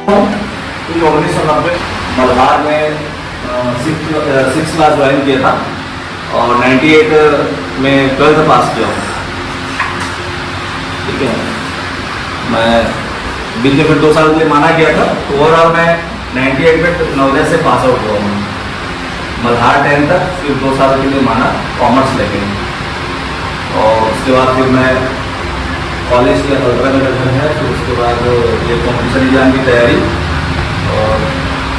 1990 मल्हार में 6 class join किया था और 98 में 12th पास किया हूँ। ठीक है, मैं बीच में फिर 2 साल के लिए माना गया था, तो ओवरऑल मैं 98 में नवोदय से पास आउट हुआ हूँ। मल्हार 10 तक, फिर 2 साल के लिए माना कॉमर्स लेके, और उसके बाद फिर मैं कॉलेज किया अल्ट्रामेडिकल है, फिर उसके बाद ये कॉम्पिटिशन एग्जाम की तैयारी, और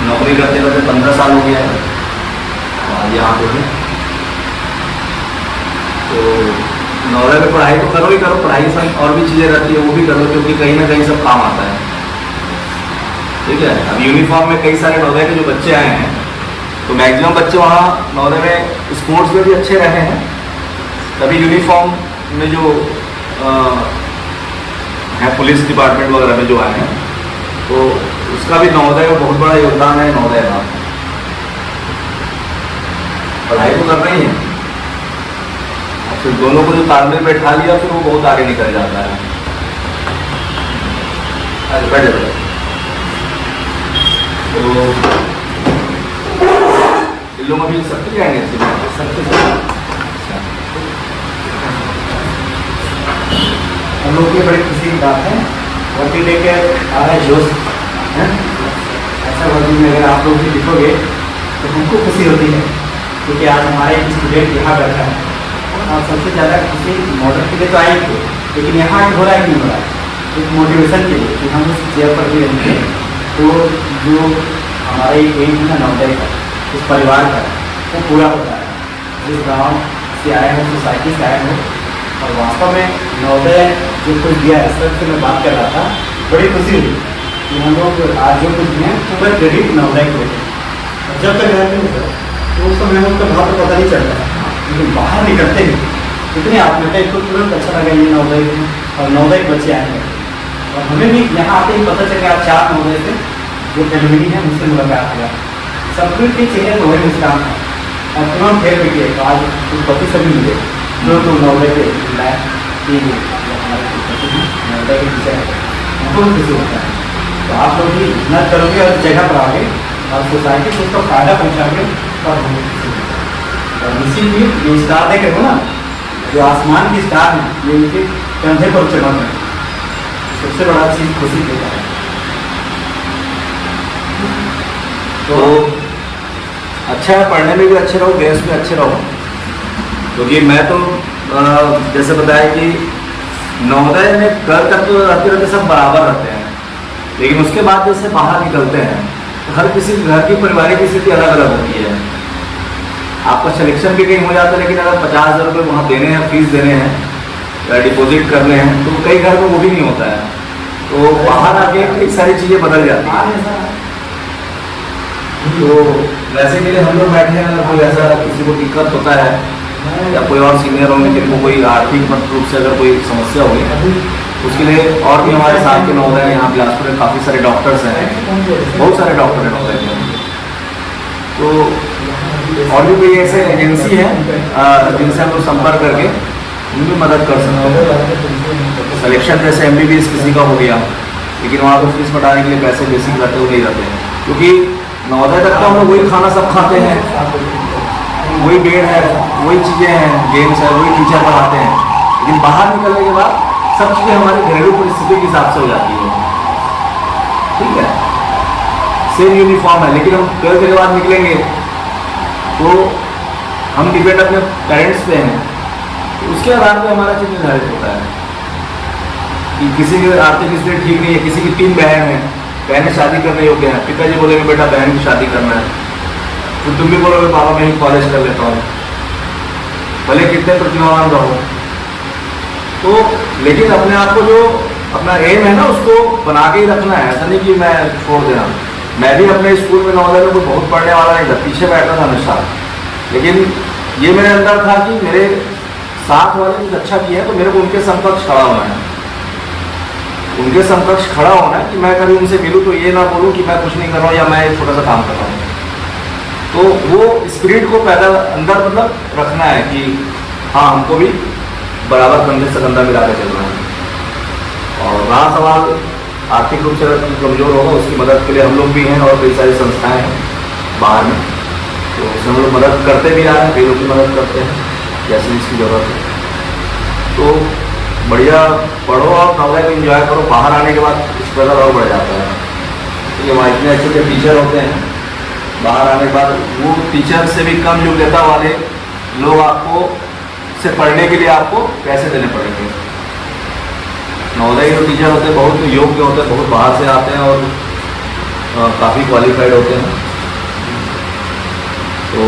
नौकरी करते करते 15 साल हो गया है और यहाँ पे हूँ। तो नौकरी में पढ़ाई तो करो ही करो, पढ़ाई संग और भी चीज़ें रहती है वो भी करो, क्योंकि कहीं ना कहीं सब काम आता है। ठीक है, अब यूनिफॉर्म में कई सारे नवोदय के जो बच्चे आए हैं, तो मैक्सिमम बच्चे वहाँ नवोदय में स्पोर्ट्स में भी अच्छे रहे हैं, तभी यूनिफॉर्म में जो है पुलिस डिपार्टमेंट वगैरह में जो आए हैं, तो उसका भी नवोदय में बहुत बड़ा योगदान है। नवोदय का पढ़ाई तो करना ही है, फिर दोनों को जो तालमेल बैठा लिया फिर वो बहुत आगे निकल जाता है। अरे बैठे बैठे तो इन लोग अभी सब कुछ आएंगे, सब कुछ हम लोग की बड़ी खुशी की बात है। वर्दी लेकर आ रहे जोश है, ऐसा वर्दी में अगर आप लोग भी लिखोगे तो हमको खुशी होती है, क्योंकि आज हमारे एक स्टूडेंट यहाँ बैठा है। और सबसे ज़्यादा खुशी मॉडल के लिए तो आई थी, लेकिन यहाँ हो रहा है कि नहीं हो रहा है, एक मोटिवेशन के लिए कि हम उस चेयर पर भी रहेंगे। तो जो हमारे एम है नवोदय का, उस परिवार का, वो पूरा होता है। जिस गाँव से आए हो, सोसाइटी से आए हो, और वास्तव में नवोदय जो कुछ दिया है, सर से मैं बात कर रहा था, बड़ी खुशी हुई कि हम लोग आज जो कुछ हैं पूरा क्रेडिट नवोदय को देते हैं। जब तक घर में होता है तो उस समय उसका भाव तो पता नहीं चलता, लेकिन बाहर निकलते ही इतने आत्महत्या इसको तुरंत अच्छा लगा ये नवोदय के और नवोदय के बच्चे आए हैं। और हमें भी यहाँ आते ही पता चल गया 4 नवोदय से जो फैमिली है उससे मुलाकात हुआ, सब कुछ के चेहरे पर वही मुस्कान है, और तुरंत फेर भी किए। तो आज उस पति सभी मिले जो तो नवोदय पे लाए कि हमारे नवोदय के टीचर है, हमको भी खुशी होता है। तो आप लोग भी मेहनत करोगे और जगह पर आओगे और सोसाइटी को उसका फायदा पहुँचाओगे, और हमें खुशी होता है। और इसी लिए जो स्टार देख रहे हो ना, जो आसमान की स्टार है, ये उनके कंधे पर चमक है, सबसे बड़ा चीज़ खुशी देता है। तो अच्छा है, पढ़ने में भी अच्छे रहो, गेम्स में अच्छे रहो, क्योंकि मैं तो जैसे बताया कि नवोदय में घर तक तो रहते रहते सब बराबर रहते हैं, लेकिन उसके बाद जैसे बाहर निकलते हैं तो हर किसी घर की पारिवारिक स्थिति अलग अलग होती है। आपका सिलेक्शन भी कहीं हो जाता है, लेकिन अगर 50,000 रुपये वहाँ देने हैं, फीस देने हैं या डिपॉजिट करने हैं, तो कई घर में वो भी नहीं होता है, तो बाहर आके कई सारी चीज़ें बदल जाती हैं। तो वैसे के लिए हम लोग बैठे हैं, अगर कोई ऐसा किसी को दिक्कत होता है या कोई और सीनियर होंगे जिनको कोई आर्थिक रूप से अगर कोई समस्या होगी, उसके लिए और भी हमारे साथ के नवोदय हैं। यहाँ बिलासपुर में काफ़ी सारे डॉक्टर्स हैं, बहुत सारे डॉक्टर हैं नवोदय में। तो और भी कोई ऐसे एजेंसी है जिनसे हम लोग संपर्क करके उनकी मदद कर सकते हैं। सिलेक्शन जैसे MBBS किसी का हो गया, लेकिन वहाँ पर फीस बढ़ाने के लिए पैसे बेसिक रहते वो नहीं रहते हैं, क्योंकि नवोदय तक तो हम लोग वही खाना सब खाते हैं, वही बेड है, वही चीज़ें हैं, गेम्स है, वही टीचर पढ़ाते हैं, लेकिन बाहर निकलने के बाद सब चीज़ें हमारी घरेलू परिस्थिति के हिसाब से हो जाती है। ठीक है, सेम यूनिफॉर्म है, लेकिन हम 12th के बाद निकलेंगे तो हम डिपेंड अपने पेरेंट्स पे हैं, तो उसके आधार पर हमारा चीज़ निर्धारित होता है कि किसी की आर्थिक स्थिति ठीक नहीं है, किसी की 3 बहन है, बहनें शादी करने योग्य हैं, पिताजी बोलेंगे बेटा बहन की शादी करना है, तो तुम भी बोलोगे पापा मैं ही कॉलेज कर लेता हूँ, भले कितने प्रतिभावान रहो। तो लेकिन अपने आप को जो अपना एम है ना, उसको बना के ही रखना है, ऐसा नहीं कि मैं छोड़ देना। मैं भी अपने स्कूल में नवोदय में कोई बहुत पढ़ने वाला नहीं था, पीछे बैठा था हमेशा, लेकिन ये मेरे अंदर था कि मेरे साथ वाले कुछ अच्छा किया है तो मेरे को उनके समकक्ष खड़ा होना है, उनके समकक्ष खड़ा होना है कि मैं कभी उनसे मिलूँ तो ये ना बोलूँ कि मैं कुछ नहीं कर रहा हूँ या मैं एक छोटा सा काम कर रहा हूँ। तो वो स्पिरिट को पैदा अंदर मतलब रखना है कि हाँ हमको भी बराबर कंधे से कंधा मिला के चलना है। और रहा सवाल आर्थिक रूप से अगर कमज़ोर होगा उसकी मदद के लिए हम लोग भी हैं और कई सारी संस्थाएं हैं बाहर में, तो उसमें हम लोग मदद करते भी आ रहे हैं, कई लोग की मदद करते हैं जैसे जिसकी ज़रूरत है। तो बढ़िया पढ़ो और नवोदय को एंजॉय करो, बाहर आने के बाद स्ट्रगल और बढ़ जाता है। तो वहाँ इतने अच्छे अच्छे टीचर होते हैं, बाहर आने के बाद वो टीचर से भी कम योग्यता वाले लोग आपको से पढ़ने के लिए आपको पैसे देने पड़ेंगे। नवोदय के टीचर होते हैं बहुत योग्य होते हैं, बहुत बाहर से आते हैं और काफ़ी क्वालिफाइड होते हैं। तो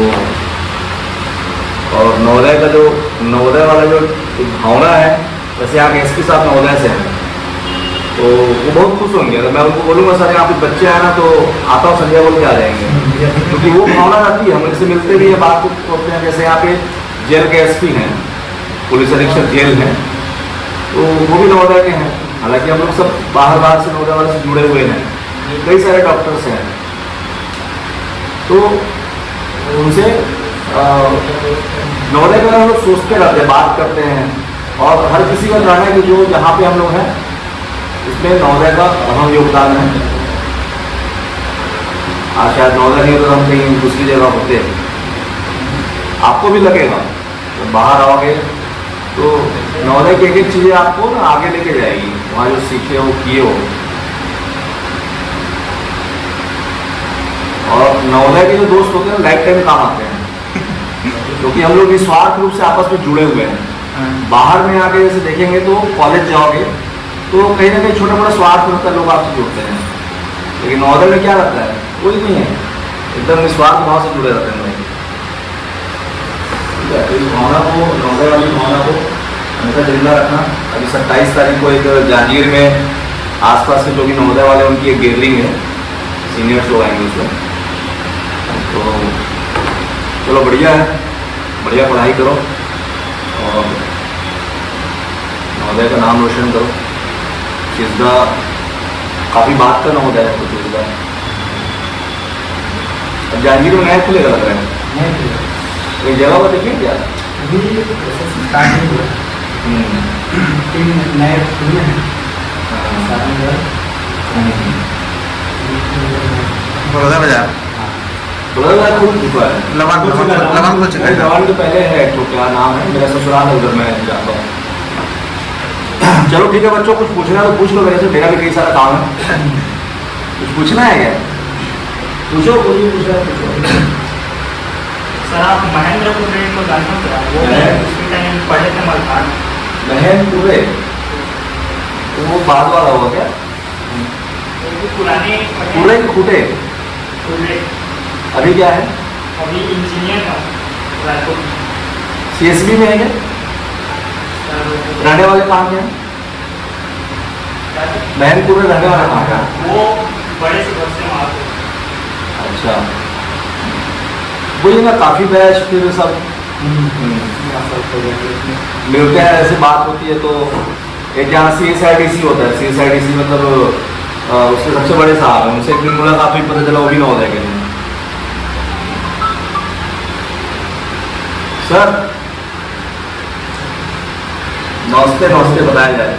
और नवोदय वाला जो भावना है, वैसे यहाँ के एसपी साहब नवोदय से हैं, तो वो बहुत खुश होंगे। अगर मैं उनको बोलूँगा सर यहाँ पे बच्चे आए ना तो आता हूँ संजय बोल के आ जाएंगे, क्योंकि वो भावना रहती है। हम इनसे मिलते भी हैं, बात करते हैं। जैसे यहाँ पे जेल के एसपी हैं, पुलिस अधीक्षक जेल हैं, तो वो भी नवोदय के हैं। हालांकि हम लोग सब बाहर से नवोदय वाले से जुड़े हुए हैं, कई सारे डॉक्टर्स हैं, तो उनसे नवोदय का हम लोग सोचते रहते हैं, बात करते हैं, और हर किसी का कहना है कि जो जहाँ पे हम लोग हैं इसमें नवोदय का अहम योगदान है। आज शायद नवोदय नहीं तो हम कहीं दूसरी जगह होते हैं। आपको भी लगेगा तो बाहर आओगे तो नवोदय की एक एक चीज़ें आपको ना आगे लेके जाएगी, वहाँ जो सीखे हो किए हो। और नवोदय के जो दोस्त होते हैं लाइफ टाइम काम आते हैं, क्योंकि हम लोग निस्वार्थ रूप से आपस में जुड़े हुए हैं। बाहर में आके जैसे देखेंगे तो कॉलेज जाओगे तो कहीं ना कहीं छोटा मोटा स्वार्थ रहता है, लोग आपसे जुड़ते हैं, लेकिन नवोदय में क्या रहता है, कोई नहीं है, एकदम निस्वार्थ भाव से जुड़े रहते हैं। ठीक है, तो इस भावना को, नवोदय वाली भावना को हमेशा जिंदा रखना। अभी 27 तारीख को एक जहांगीर में आसपास के जो भी नवोदय वाले उनकी एक गैदरिंग है, सीनियर्स लोग आएंगे उसमें। तो चलो बढ़िया है, बढ़िया पढ़ाई करो और नवोदय का नाम रोशन करो। चिज़दा काफ़ी बात का नवोदय है, तो चिज़दा अब जहांगीर में नया खुलेगा लग रहा है, एक जगह पर देखिए क्या अभी स्टार्ट नहीं हुआ, 3 नए खुले हैं। बड़ौदा बाजार बड़ा खुल चुका है, लवान खुल चुका है। लवान तो पहले है, तो क्या नाम है, मेरा ससुराल है उधर, मैं जाता हूँ। चलो ठीक है बच्चों, कुछ पूछना तो पूछ लो मेरे से, मेरा भी कई सारा काम है। कुछ पूछना है क्या? पूछो, कोई भी पूछना है पूछो। सर आप महेंद्रपुरे को जानते हो क्या? वो उसके टाइम पढ़े थे मलखान। महेंद्रपुरे तो वो बाद वाला हुआ क्या? वो पुराने पूरे खूटे पुरे अभी क्या है? अभी इंजीनियर था रायपुर में। CSB में है क्या? सर रहने वाले कहाँ के हैं? महनपुर में रहने वाला कहाँ का? वो बड़े से बच्चे वहाँ पे। अच्छा, वही ना, काफ़ी बैच फिर सब मिलते हैं, ऐसे बात होती है। तो एक यहाँ CSIDC होता है, CSIDC मतलब उसके सबसे बड़े साहब हैं, उनसे एक दिन मुलाकात हुई, पता चला वो भी नवोदय के लिए। सर नमस्ते नमस्ते बताया जाए।